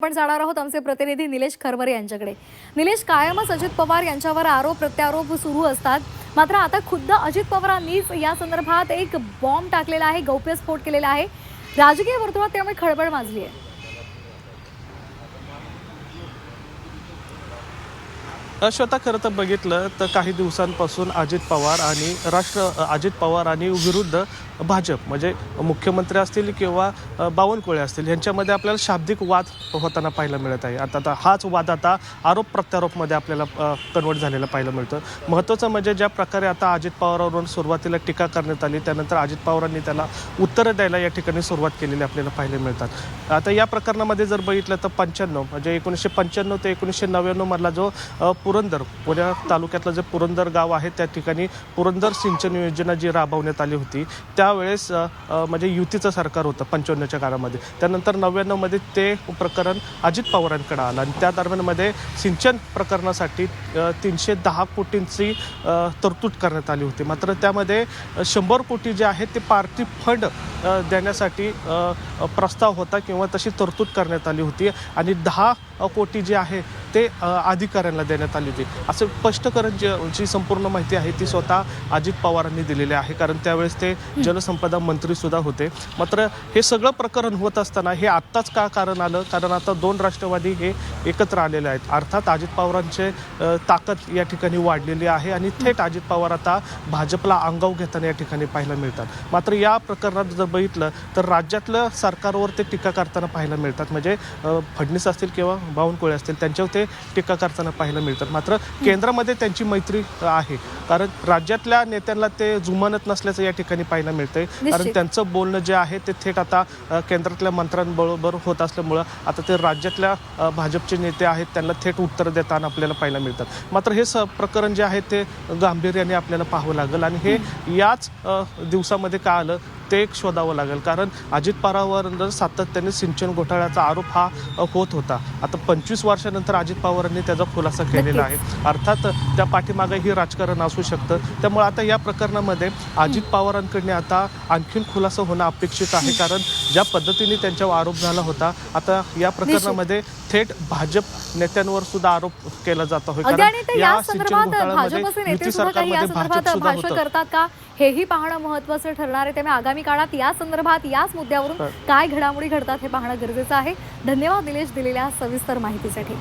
आपण जाणार आहोत आमचे प्रतिनिधी निलेश खरवरे यांच्याकडे। निलेश, कायमच अजित पवार यांच्यावर आरोप प्रत्यारोप सुरू असतात, मात्र आता खुद्द अजित पवारांनीच या संदर्भात एक बॉम्ब टाकलेला आहे, गौप्यस्फोट केलेला आहे। राजकीय वर्तुळात त्यामुळे खळबळ माजली आहे। श्वेता, खरं तर बघितलं तर काही दिवसांपासून अजित पवार आणि विरुद्ध भाजप म्हणजे मुख्यमंत्री असतील किंवा बावनकुळे असतील यांच्यामध्ये आपल्याला शाब्दिक वाद होताना पाहायला मिळत आहे। आता हाच वाद आता आरोप प्रत्यारोपमध्ये आपल्याला कन्वर्ट झालेला पाहायला मिळतं। महत्त्वाचं म्हणजे ज्या प्रकारे आता अजित पवारांवरून सुरुवातीला टीका करण्यात आली, त्यानंतर अजित पवारांनी त्याला उत्तरं द्यायला या ठिकाणी सुरुवात केलेली आपल्याला पाहायला मिळतात। आता या प्रकरणामध्ये जर बघितलं तर 95 म्हणजे 1995 ते 1999 मधला जो पुरंदर पुण्या तालुक्यातलं जे पुरंदर गाव आहे त्या ठिकाणी पुरंदर सिंचन योजना जी राबवण्यात आली होती त्यावेळेस म्हणजे युतीचं सरकार होतं 95च्या काळामध्ये। त्यानंतर 99मध्ये ते प्रकरण अजित पवारांकडे आलं आणि त्या दरम्यानमध्ये सिंचन प्रकरणासाठी 310 कोटींची तरतूद करण्यात आली होती। मात्र त्यामध्ये 100 कोटी जे आहेत ते पार्टी फंड देण्यासाठी प्रस्ताव होता किंवा तशी तरतूद करण्यात आली होती आणि 10 कोटी जे आहे ते अधिकाऱ्यांना देण्यात आली होती। असं स्पष्टकरण जी संपूर्ण माहिती आहे ती स्वतः अजित पवारांनी दिलेली आहे, कारण त्यावेळेस ते जलसंपदा मंत्री सुद्धा होते। मात्र हे सगळं प्रकरण होत असताना हे आत्ताच का कारण आलं, कारण आता 2 राष्ट्रवादी हे एकत्र आलेले आहेत। अर्थात अजित पवारांचे ताकद या ठिकाणी वाढलेली आहे आणि थेट अजित पवार आता भाजपला अंगावर घेताना या ठिकाणी पाहायला मिळतात। मात्र या प्रकरणात जर बघितलं तर राज्यातलं सरकारवर ते टीका करताना पाहायला मिळतात, म्हणजे फडणवीस असतील किंवा बावनकुळे असतील त्यांच्यावर ते टीका करताना पाहायला मिळतात। मात्र केंद्रामध्ये त्यांची मैत्री आहे, कारण राज्यातल्या नेत्यांना ते जुमानत नसल्याचं या ठिकाणी पाहायला मिळतंय, कारण त्यांचं बोलणं जे आहे ते थेट आता केंद्रातल्या मंत्र्यांबरोबर होत असल्यामुळं आता ते राज्यातल्या भाजपचे नेते आहेत त्यांना थेट उत्तर देताना आपल्याला पाहायला मिळतात। मात्र हे प्रकरण जे आहे ते गांभीर्याने आपल्याला पाहावं लागेल आणि हे याच दिवसामध्ये का आलं ते एक शोधावं लागेल, कारण अजित पवारांवर सातत्याने सिंचन घोटाळ्याचा आरोप हा होत होता। आता 25 वर्षानंतर अजित पवारांनी त्याचा खुलासा केलेला आहे। अर्थात त्या पाठीमागे ही राजकारण असू शकतं, त्यामुळे आता या प्रकरणामध्ये अजित पवारांकडे आता आणखीन खुलासा होणं अपेक्षित आहे, कारण ज्या पद्धतीने त्यांच्यावर आरोप झाला होता आता या प्रकरणामध्ये थेट भाजप नेत्यांवर सुद्धा आरोप केला जात आहे, कारण या सिंचन भाजपचे नेते सुद्धा या संदर्भात भाष्य करतात का हेही पाहणं महत्त्वाचं ठरणार आहे। त्यामुळे आगामी काळात या संदर्भात याच मुद्द्यावरून काय घडामोडी घडतात हे पाहणं गरजेचं आहे। धन्यवाद निलेश दिलेल्या सविस्तर माहितीसाठी।